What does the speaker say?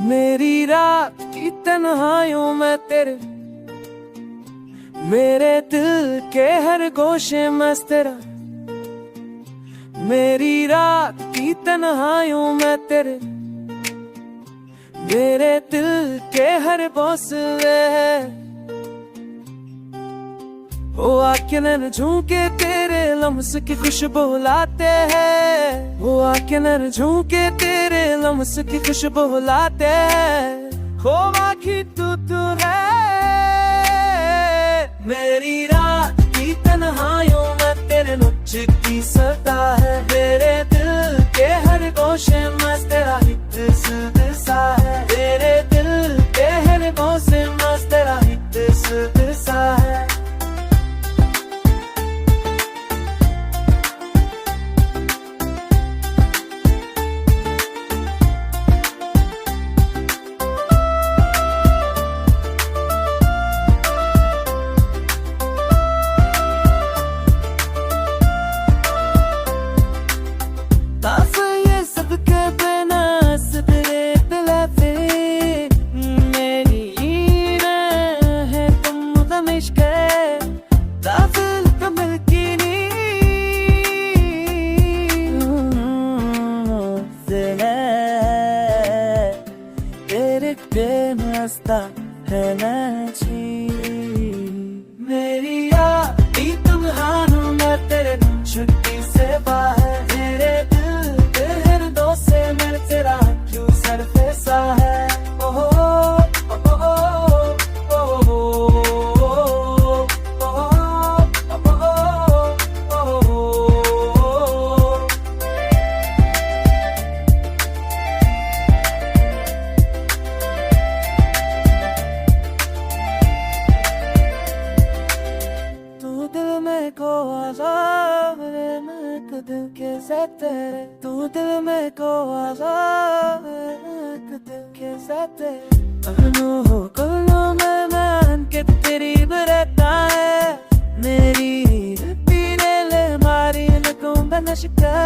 मेरी रात की तन्हाइयों में तेरे, मेरे दिल के हर गोशे में तेरा। मेरी रात की तन्हाइयों में तेरे, मेरे दिल के हर बौसले है। वो आके नैन झूके तेरे लम्स की खुशबू लाते हैं। वो आके नैन झूके तेरे लम्स की खुशबू लाते हैं। हो आखी तू है मेरी रात की तन्हाइयों में तेरे नुच की सता है। मेरे दिल के हर गोशे में तेरा हित सा है। मेरे दिल के हर गोशे में तेरा हित सा है। है नाची मेरी याद तुम्हारों में तेरे छुट्टी से बाहर। मेरे दिल के हृदय से मेरे तेरा क्यों सरफे सा है। को आज़ाद मैं दिल के ज़ाते, तू दिल में को आज़ाद दिल के ज़ाते। अनु हो कुल्लू में मान के तेरी बरता है। मेरी पीने ले मारी न को बनशका।